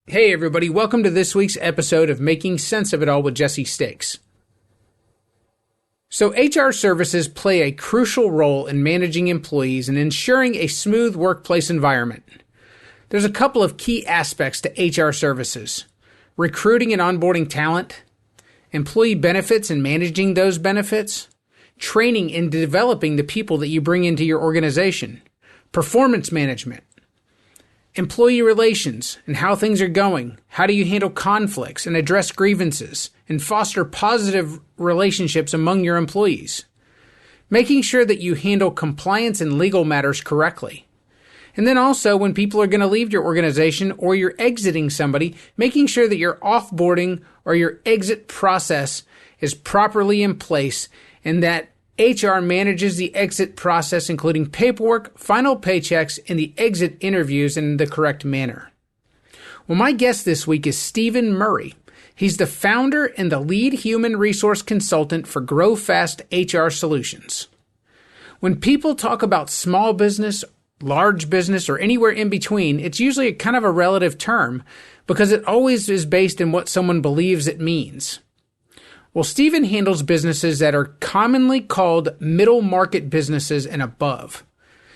Hey everybody, welcome to this week's episode of Making Sense of It All with Jesse Stakes. So HR services play a crucial role in managing employees and ensuring a smooth workplace environment. There's a couple of key aspects to HR services: recruiting and onboarding talent, employee benefits and managing those benefits, training and developing the people that you bring into your organization, performance management, employee relations and how things are going. How do you handle conflicts and address grievances and foster positive relationships among your employees? Making sure that you handle compliance and legal matters correctly. And then also when people are going to leave your organization or you're exiting somebody, making sure that your offboarding or your exit process is properly in place and that HR manages the exit process, including paperwork, final paychecks, and the exit interviews in the correct manner. Well, my guest this week is Stephen Murray. He's the founder and the lead human resource consultant for Grow Fast HR Solutions. When people talk about small business, large business, or anywhere in between, it's usually a kind of a relative term because it always is based in what someone believes it means. Well, Stephen handles businesses that are commonly called middle market businesses and above.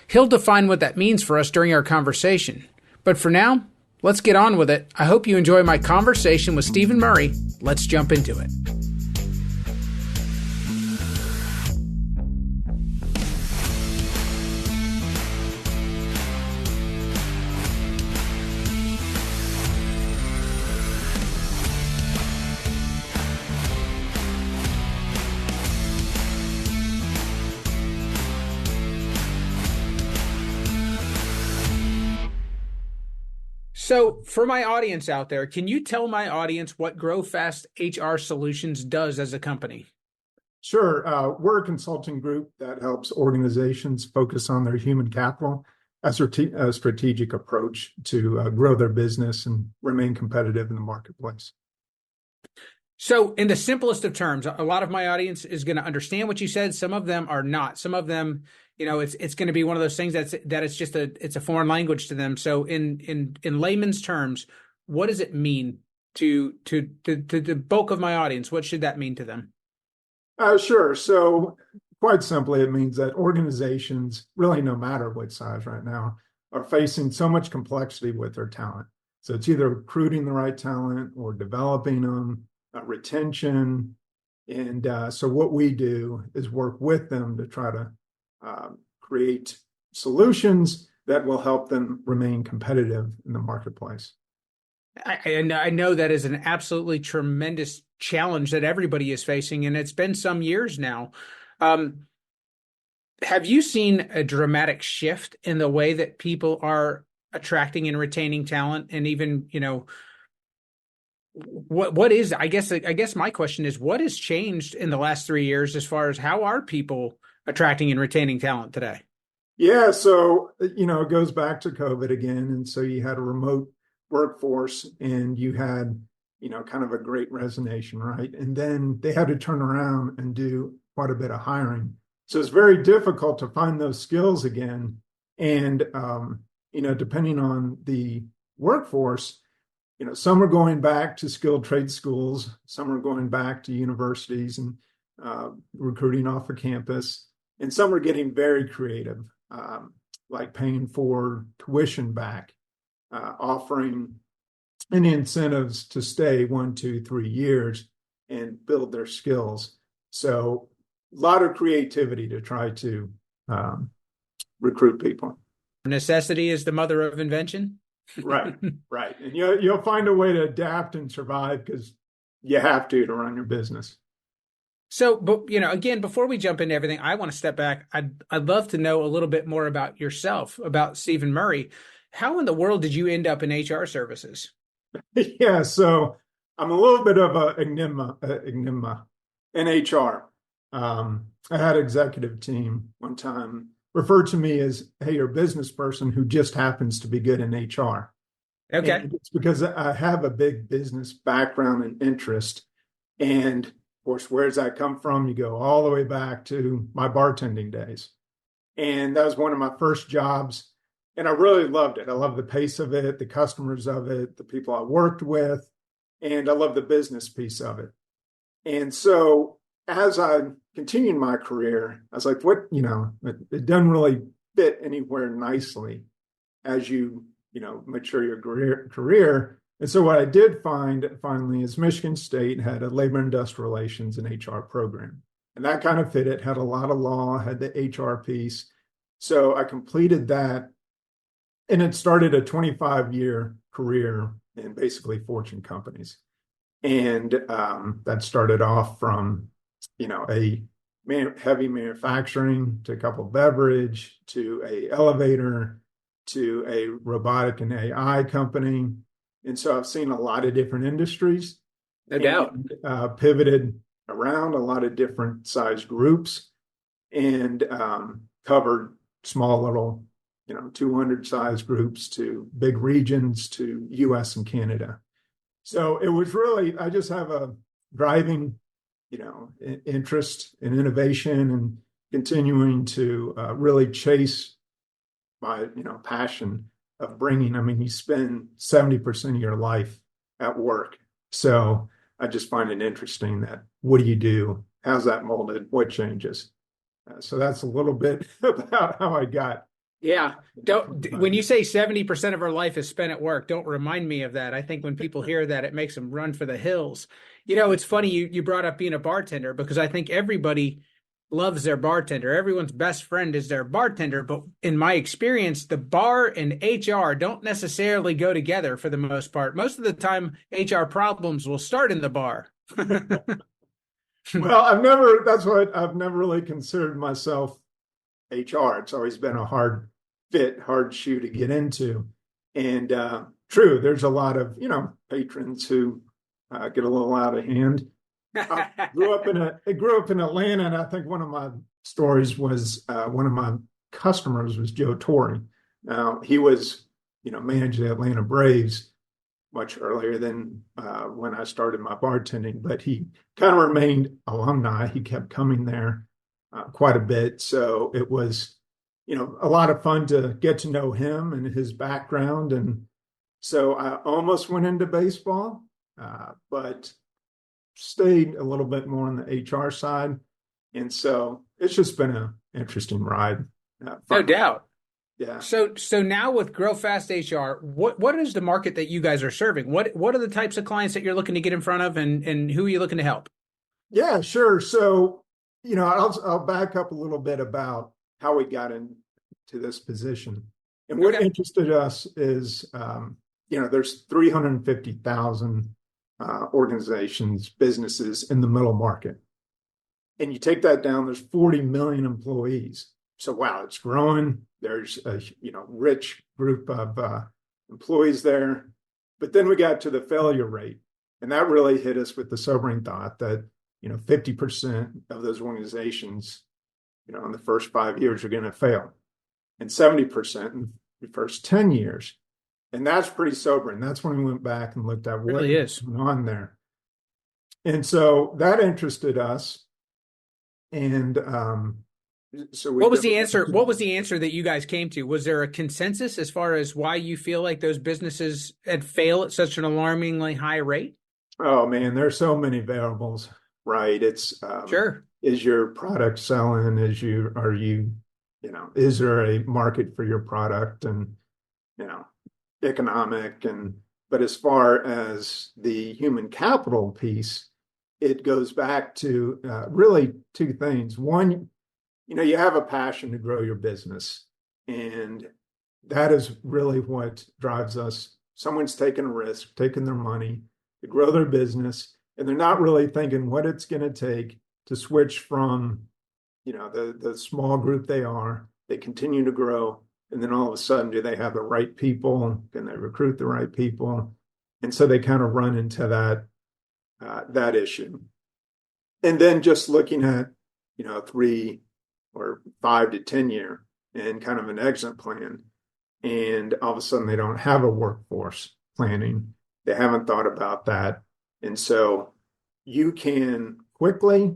He'll define what that means for us during our conversation. But for now, let's get on with it. I hope you enjoy my conversation with Stephen Murray. Let's jump into it. So for my audience out there, can you tell my audience what Grow Fast HR Solutions does as a company? Sure. We're a consulting group that helps organizations focus on their human capital as a strategic approach to grow their business and remain competitive in the marketplace. So in the simplest of terms, a lot of my audience is going to understand what you said. Some of them are not. Some of them, it's going to be one of those things that it's just it's a foreign language to them. So in layman's terms, what does it mean to the bulk of my audience? What should that mean to them? Sure. So quite simply, it means that organizations, really no matter what size right now, are facing so much complexity with their talent. So it's either recruiting the right talent or developing them, retention. And so what we do is work with them to try to create solutions that will help them remain competitive in the marketplace. I know that is an absolutely tremendous challenge that everybody is facing, and it's been some years now. Have you seen a dramatic shift in the way that people are attracting and retaining talent? And even, what is, I guess my question is, what has changed in the last 3 years as far as how are people attracting and retaining talent today? Yeah, so, it goes back to COVID again. And so you had a remote workforce and you had, kind of a great resignation, right? And then they had to turn around and do quite a bit of hiring. So it's very difficult to find those skills again. And, depending on the workforce, some are going back to skilled trade schools, some are going back to universities and recruiting off of campus, and some are getting very creative, like paying for tuition back, offering any incentives to stay 1, 2, 3 years and build their skills. So a lot of creativity to try to recruit people. Necessity is the mother of invention. Right. And you'll find a way to adapt and survive because you have to run your business. So, but again, before we jump into everything, I want to step back. I'd love to know a little bit more about yourself, about Stephen Murray. How in the world did you end up in HR services? Yeah, so I'm a little bit of an enigma in HR. I had an executive team one time refer to me as, hey, you're a business person who just happens to be good in HR. Okay. And it's because I have a big business background and interest. And of course, where does that come from? You go all the way back to my bartending days. And that was one of my first jobs. And I really loved it. I love the pace of it, the customers of it, the people I worked with, and I love the business piece of it. And so as I continued my career, I was like, what, it doesn't really fit anywhere nicely as you mature your career. And so what I did find finally is Michigan State had a labor industrial relations and HR program. And that kind of fit it, had a lot of law, had the HR piece. So I completed that, and it started a 25-year career in basically Fortune companies. And that started off from, a heavy manufacturing to a couple beverage to a elevator to a robotic and AI company. And so I've seen a lot of different industries. No doubt. Pivoted around a lot of different size groups and covered small little 200 size groups to big regions to US and Canada. So it was really, I just have a driving, interest in innovation and continuing to really chase my, passion of bringing. I mean, you spend 70% of your life at work. So I just find it interesting that what do you do? How's that molded? What changes? So that's a little bit about how I got. Yeah. When you say 70% of our life is spent at work, don't remind me of that. I think when people hear that, it makes them run for the hills. It's funny you brought up being a bartender, because I think everybody loves their bartender. Everyone's best friend is their bartender. But in my experience, the bar and HR don't necessarily go together for the most part. Most of the time, HR problems will start in the bar. Well, that's what I've never really considered myself HR. It's always been a hard shoe to get into. And true, there's a lot of, patrons who get a little out of hand. I grew up in Atlanta, and I think one of my stories was one of my customers was Joe Torre. Now, he was, managing the Atlanta Braves much earlier than when I started my bartending, but he kind of remained alumni. He kept coming there quite a bit. So it was, a lot of fun to get to know him and his background. And so I almost went into baseball, but stayed a little bit more on the HR side. And so it's just been an interesting ride. No doubt. Yeah. So now with Grow Fast HR, what is the market that you guys are serving? What are the types of clients that you're looking to get in front of, and who are you looking to help? Yeah, sure. So, I'll back up a little bit about how we got into this position. And what interested us is, there's 350,000 organizations, businesses in the middle market. And you take that down, there's 40 million employees. So, wow, it's growing. There's a rich group of employees there. But then we got to the failure rate. And that really hit us with the sobering thought that 50% of those organizations, in the first 5 years are going to fail, and 70% in the first 10 years. And that's pretty sobering. That's when we went back and looked at what really is going on there. And so that interested us. And so what was the answer? What was the answer that you guys came to? Was there a consensus as far as why you feel like those businesses had failed at such an alarmingly high rate? Oh man, there's so many variables, right? It's sure. Is your product selling? Is there a market for your product, and economic, but as far as the human capital piece, it goes back to really two things. One, you have a passion to grow your business, and that is really what drives us. Someone's taking a risk, taking their money to grow their business, and they're not really thinking what it's going to take to switch from, the small group they are. They continue to grow, and then all of a sudden, do they have the right people? Can they recruit the right people? And so they kind of run into that issue. And then just looking at, 3 or 5 to 10 year and kind of an exit plan, and all of a sudden they don't have a workforce planning. They haven't thought about that. And so you can quickly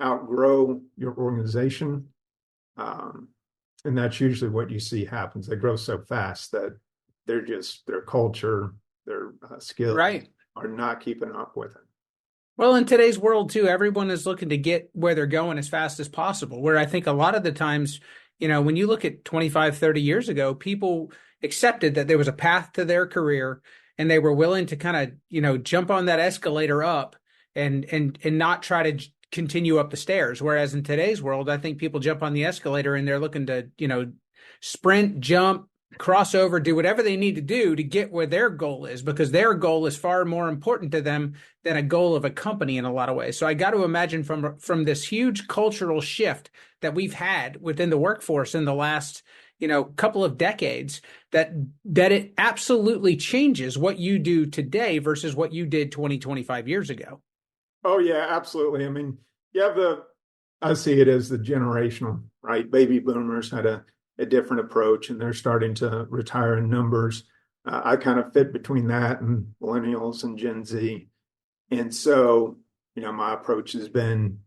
outgrow your organization. And that's usually what you see happens. They grow so fast that their culture, their skills Right. are not keeping up with it. Well, in today's world too, everyone is looking to get where they're going as fast as possible. Where I think a lot of the times, when you look at 25, 30 years ago, people accepted that there was a path to their career and they were willing to kind of, jump on that escalator up and not try to continue up the stairs. Whereas in today's world, I think people jump on the escalator and they're looking to, sprint, jump, crossover, do whatever they need to do to get where their goal is, because their goal is far more important to them than a goal of a company in a lot of ways. So I got to imagine from this huge cultural shift that we've had within the workforce in the last, couple of decades, that it absolutely changes what you do today versus what you did 20, 25 years ago. Oh yeah, absolutely. I mean, you have I see it as the generational, right? Baby boomers had a different approach and they're starting to retire in numbers. I kind of fit between that and millennials and Gen Z. And so, my approach has been,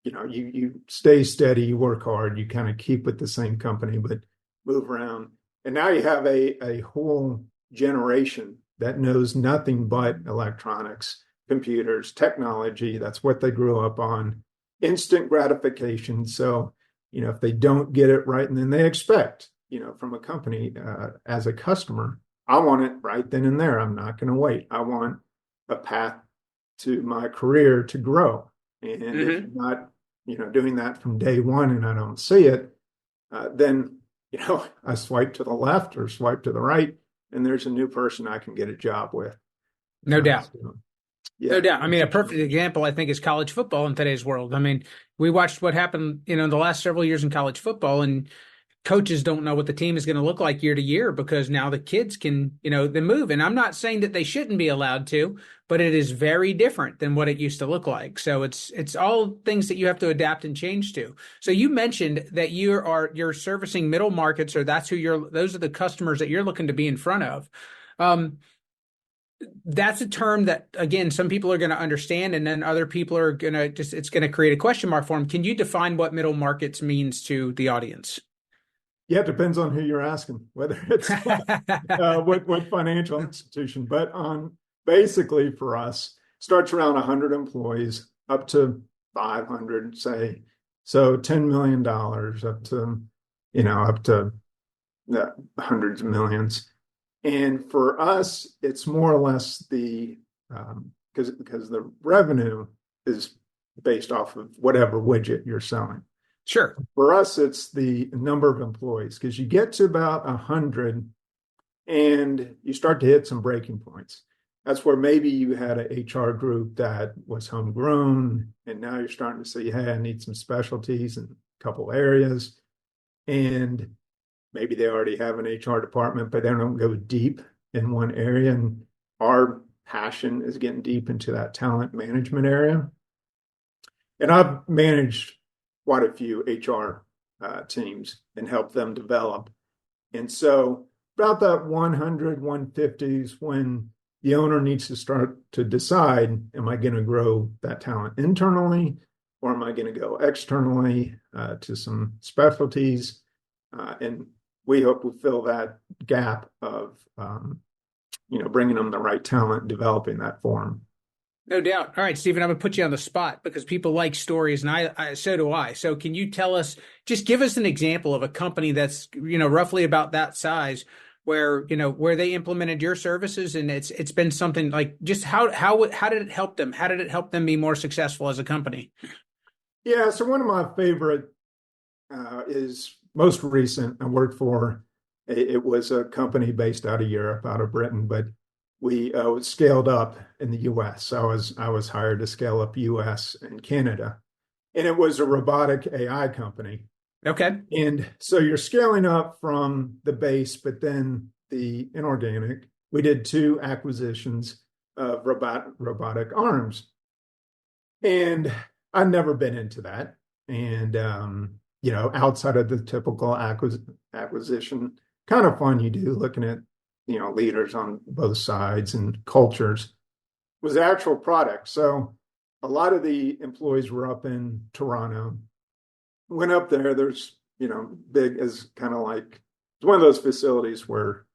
you stay steady, you work hard, you kind of keep with the same company, but move around. And now you have a whole generation that knows nothing but electronics, computers, technology. That's what they grew up on. Instant gratification. So, if they don't get it right, and then they expect, from a company as a customer, I want it right then and there. I'm not going to wait. I want a path to my career to grow. And if you're not, doing that from day one and I don't see it, then, I swipe to the left or swipe to the right, and there's a new person I can get a job with. No doubt. Yeah. No doubt. I mean, a perfect example, I think, is college football in today's world. I mean, we watched what happened, in the last several years in college football, and coaches don't know what the team is going to look like year to year because now the kids can, they move. And I'm not saying that they shouldn't be allowed to, but it is very different than what it used to look like. So it's all things that you have to adapt and change to. So you mentioned that you're servicing middle markets, or those are the customers that you're looking to be in front of. That's a term that, again, some people are going to understand, and then other people are going to it's going to create a question mark for them. Can you define what middle markets means to the audience? Yeah, it depends on who you're asking, whether it's what financial institution. But basically for us, starts around 100 employees up to 500, say. So $10 million up to hundreds of millions. And for us, it's more or less because the revenue is based off of whatever widget you're selling. Sure. For us, it's the number of employees, because you get to about 100 and you start to hit some breaking points. That's where maybe you had an HR group that was homegrown, and now you're starting to say, hey, I need some specialties in a couple areas. And maybe they already have an HR department, but they don't go deep in one area. And our passion is getting deep into that talent management area. And I've managed quite a few HR teams and helped them develop. And so about that 100, 150 is when the owner needs to start to decide, am I going to grow that talent internally, or am I going to go externally to some specialties? And we hope we fill that gap of, bringing them the right talent, developing that for them. No doubt. All right, Stephen, I'm going to put you on the spot because people like stories, and so do I. So can you just give us an example of a company that's, roughly about that size where they implemented your services, and it's been something like, just how did it help them? How did it help them be more successful as a company? Yeah. So one of my favorite is most recent. I worked for, it was a company based out of Europe, out of Britain, but we scaled up in the U.S. I was hired to scale up U.S. and Canada, and it was a robotic AI company. Okay. And so you're scaling up from the base, but then the inorganic. We did 2 acquisitions of robotic arms, and I've never been into that. And outside of the typical acquisition, kind of fun you do looking at leaders on both sides and cultures, was the actual product. So a lot of the employees were up in Toronto. Went up there. There's big as kind of like it's one of those facilities where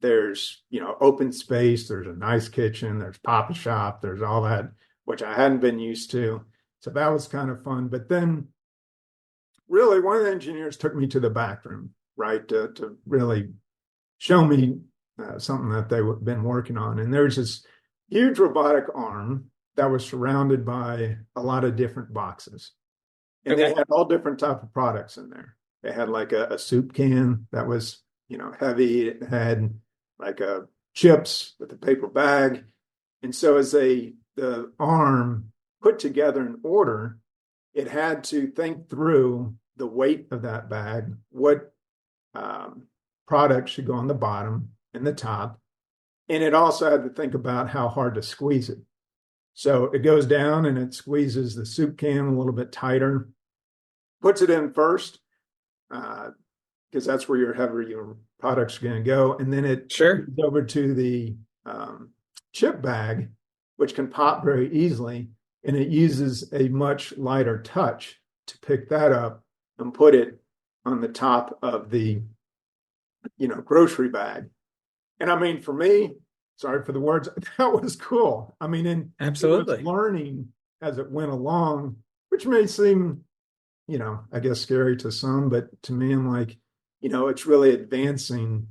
there's, open space, there's a nice kitchen, there's Papa Shop, there's all that, which I hadn't been used to. So that was kind of fun. But then really one of the engineers took me to the back room, right, to really show me something that they've been working on. And there's this huge robotic arm that was surrounded by a lot of different boxes. And they had all different type of products in there. They had like a soup can that was, heavy. It had like a chips with a paper bag. And so as the arm put together an order, it had to think through the weight of that bag, what product should go on the bottom and the top. And it also had to think about how hard to squeeze it. So it goes down and it squeezes the soup can a little bit tighter, puts it in first, because that's where your products are going to go. And then it goes over to the chip bag, which can pop very easily. And it uses a much lighter touch to pick that up and put it on the top of the, grocery bag. And I mean, for me, sorry for the words, that was cool. I mean, and absolutely it was learning as it went along, which may seem, I guess scary to some, but to me, I'm like, it's really advancing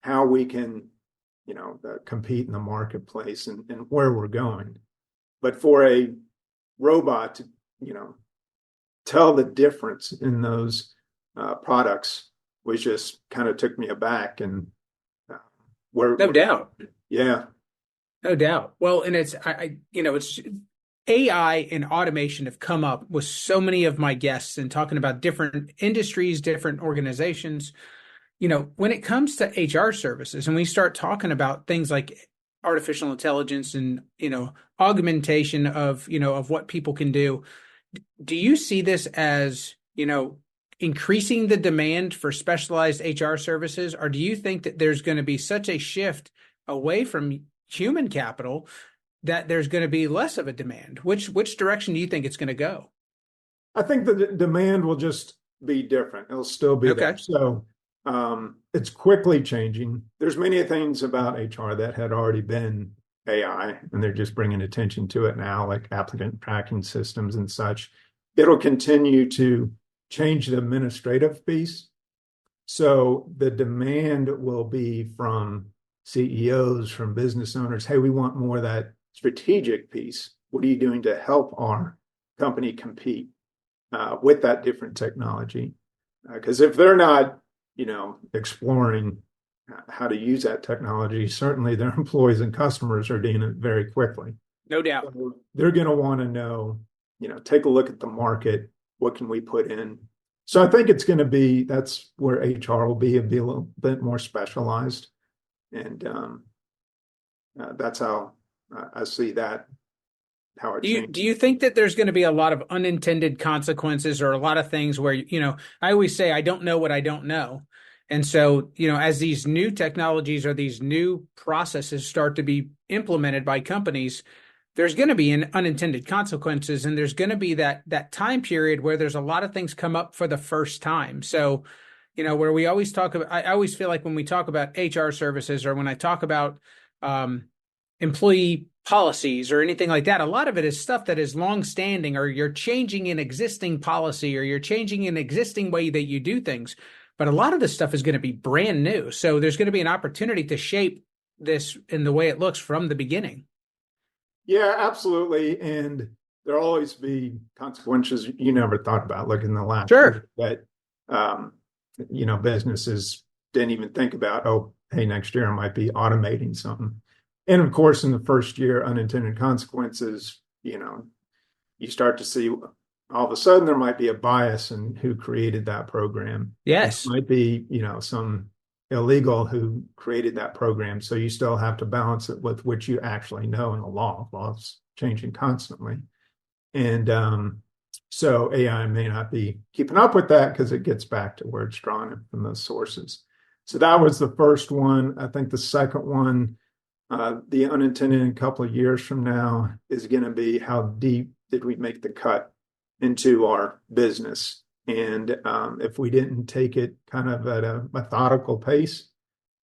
how we can, compete in the marketplace and where we're going. But for a robot to, tell the difference in those products was just kind of took me aback. And no doubt. Yeah. No doubt. Well, and it's AI and automation have come up with so many of my guests and talking about different industries, different organizations. When it comes to HR services and we start talking about things like artificial intelligence and, augmentation of what people can do, do you see this as, increasing the demand for specialized HR services? Or do you think that there's going to be such a shift away from human capital that there's going to be less of a demand? Which direction do you think it's going to go? I think the demand will just be different. It'll still be there. So it's quickly changing. There's many things about HR that had already been AI, and they're just bringing attention to it now, like applicant tracking systems and such. It'll continue to change the administrative piece. So the demand will be from CEOs, from business owners. Hey, we want more of that strategic piece. What are you doing to help our company compete with that different technology? Because if they're not, exploring how to use that technology, certainly their employees and customers are doing it very quickly. No doubt. So they're going to want to know, take a look at the market. What can we put in? So I think it's going to be, that's where HR will be a little bit more specialized. And that's how I see that, how it changes. Do you think that there's going to be a lot of unintended consequences or a lot of things where, I always say, I don't know what I don't know. And so, as these new technologies or these new processes start to be implemented by companies, there's going to be unintended consequences. And there's going to be that time period where there's a lot of things come up for the first time. So, where we always talk about, I always feel like when we talk about HR services or when I talk about employee policies or anything like that, a lot of it is stuff that is longstanding, or you're changing an existing policy, or you're changing an existing way that you do things. But a lot of this stuff is going to be brand new. So there's going to be an opportunity to shape this in the way it looks from the beginning. Yeah, absolutely. And there'll always be consequences you never thought about. Like in the last year that, businesses didn't even think about, oh, hey, next year I might be automating something. And of course, in the first year, unintended consequences, you start to see all of a sudden there might be a bias in who created that program. Yes. It might be, some illegal who created that program. So you still have to balance it with what you actually know in the law. Law's changing constantly. And so AI may not be keeping up with that because it gets back to where it's drawn from those sources. So that was the first one. I think the second one, the unintended in a couple of years from now, is going to be how deep did we make the cut into our business And if we didn't take it kind of at a methodical pace,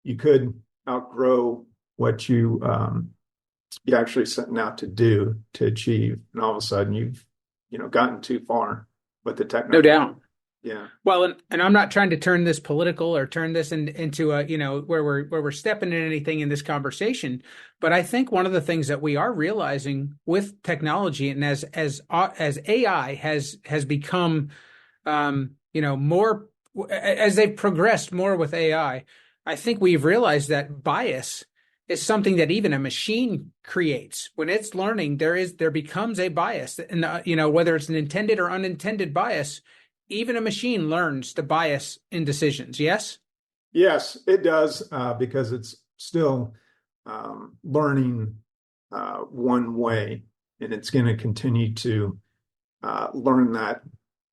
you could outgrow what you actually setting out to do to achieve, and all of a sudden you've gotten too far with the No technology. doubt. Yeah. Well, and I'm not trying to turn this political or turn this into a, where we're stepping in anything in this conversation, but I think one of the things that we are realizing with technology, and as AI has become, more, as they've progressed more with I think we've realized that bias is something that even a machine creates. When it's learning, there becomes a bias, and whether it's an intended or unintended bias, even a machine learns to bias in decisions. Yes. Yes, it does, because it's still learning one way, and it's going to continue to learn that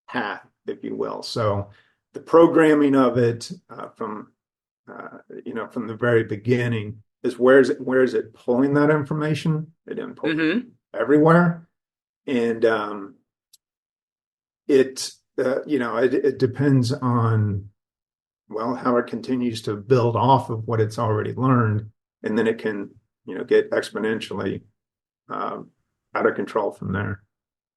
path, if you will. So the programming of it from the very beginning is where is it pulling that information? It didn't pull Mm-hmm. everywhere, and it depends on, well, how it continues to build off of what it's already learned, and then it can, get exponentially out of control from there.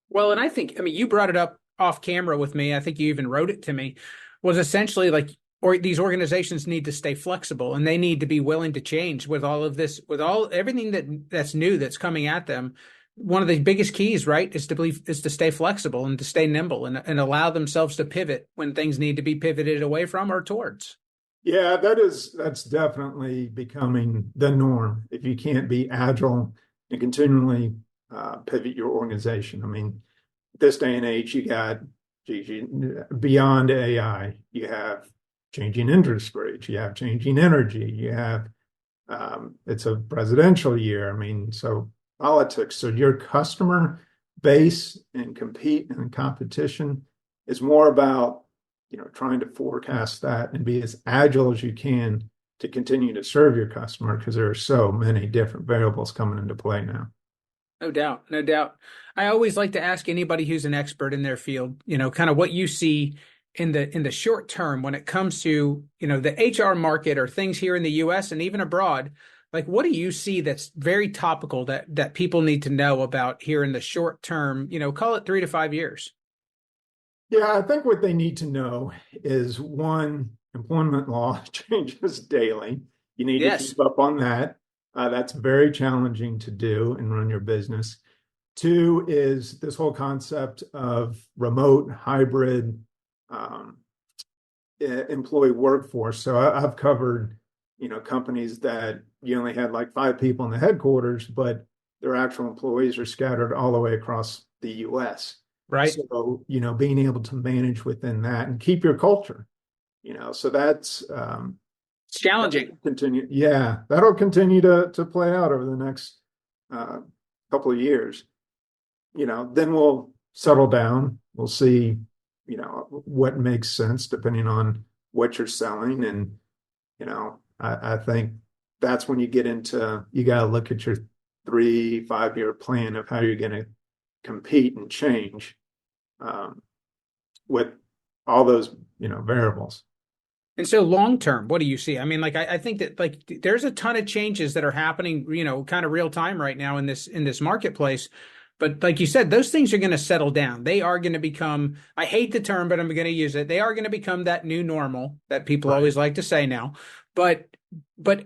Well, and I mean, you brought it up off camera with me. I think you even wrote it to me, was essentially like, or these organizations need to stay flexible and they need to be willing to change with all of this, with everything that's new that's coming at them. One of the biggest keys, right, is to stay flexible and to stay nimble and allow themselves to pivot when things need to be pivoted away from or towards. Yeah, that's definitely becoming the norm. If you can't be agile and continually pivot your organization, I mean, this day and age, you got beyond AI, you have changing interest rates, you have changing energy, you have it's a presidential year. I mean, so politics. So your customer base and compete and competition is more about trying to forecast that and be as agile as you can to continue to serve your customer, because there are so many different variables coming into play now. No doubt, no doubt. I always like to ask anybody who's an expert in their field, kind of what you see in the short term when it comes to, the HR market or things here in the US and even abroad. Like, what do you see that's very topical that people need to know about here in the short term, call it 3 to 5 years? Yeah, I think what they need to know is, one, employment law changes daily. You need to Yes. keep up on that. That's very challenging to do and run your business. Two is this whole concept of remote, hybrid um, employee workforce. So I've covered, companies that you only had like 5 people in the headquarters, but their actual employees are scattered all the way across the US. Right. So, being able to manage within that and keep your culture, so It's challenging. continue. Yeah, that'll continue to play out over the next uh, couple of years. Then we'll settle down. We'll see, what makes sense depending on what you're selling. And, I think that's when you get into, you got to look at your 3, 5 year plan of how you're going to compete and change with all those, variables. And so long term, what do you see? I mean, like I think that like there's a ton of changes that are happening, kind of real time right now in this marketplace. But like you said, those things are going to settle down. They are going to become, I hate the term, but I'm going to use it. They are going to become that new normal that people Right. always like to say now. But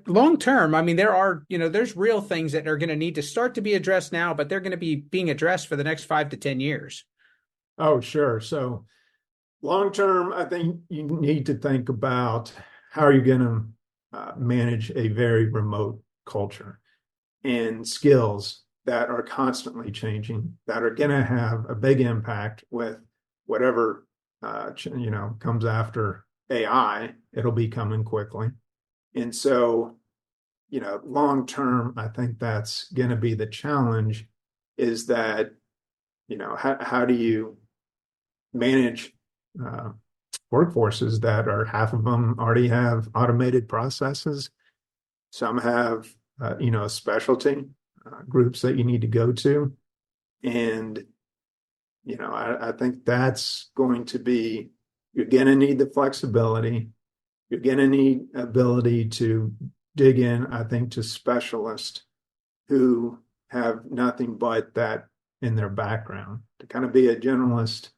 long term, I mean, there's real things that are going to need to start to be addressed now, but they're going to be being addressed for the next 5 to 10 years. Oh, sure. So long term, I think you need to think about how are you going to manage a very remote culture and skills that are constantly changing, that are going to have a big impact with whatever comes after AI. It'll be coming quickly, and so long term, I think that's going to be the challenge. Is that how do you manage uh, workforces that are, half of them already have automated processes. Some have, specialty groups that you need to go to. And, I think that's going to be You're going to need the flexibility. You're going to need ability to dig in, I think, to specialists who have nothing but that in their background. To kind of be a generalist,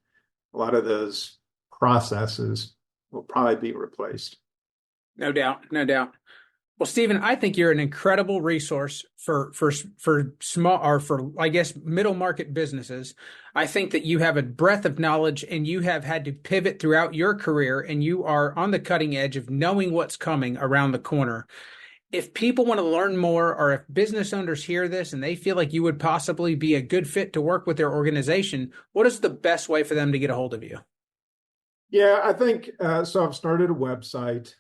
a lot of those processes will probably be replaced. No doubt, no doubt. Well, Stephen, I think you're an incredible resource for small, or for, I guess, middle market businesses. I think that you have a breadth of knowledge and you have had to pivot throughout your career, and you are on the cutting edge of knowing what's coming around the corner. If people want to learn more, or if business owners hear this and they feel like you would possibly be a good fit to work with their organization, what is the best way for them to get a hold of you? Yeah, I think so. I've started a website.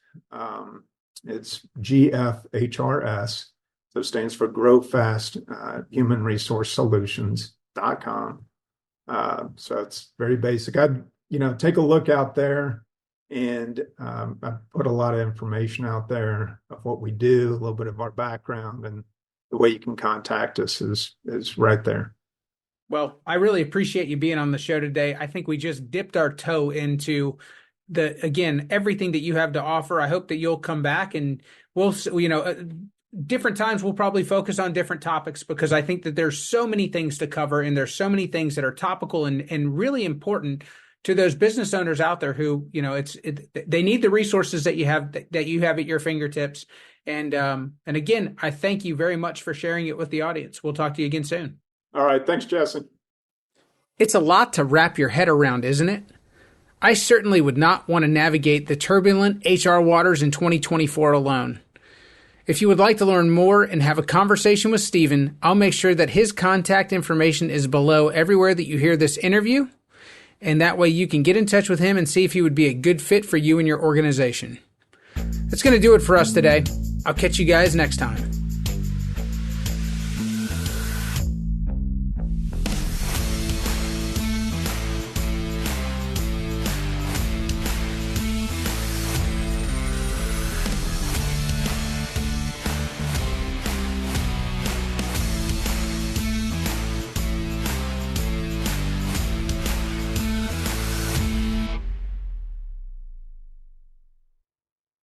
It's GFHRS. So it stands for Grow Fast Human Resource Solutions.com. So it's very basic. I'd, take a look out there, and I put a lot of information out there of what we do, a little bit of our background, and the way you can contact us is right there. Well, I really appreciate you being on the show today. I think we just dipped our toe into everything that you have to offer. I hope that you'll come back, and we'll, different times we'll probably focus on different topics, because I think that there's so many things to cover, and there's so many things that are topical and really important to those business owners out there who, they need the resources that you have at your fingertips. And again, I thank you very much for sharing it with the audience. We'll talk to you again soon. All right. Thanks, Jesse. It's a lot to wrap your head around, isn't it? I certainly would not want to navigate the turbulent HR waters in 2024 alone. If you would like to learn more and have a conversation with Stephen, I'll make sure that his contact information is below everywhere that you hear this interview. And that way you can get in touch with him and see if he would be a good fit for you and your organization. That's going to do it for us today. I'll catch you guys next time.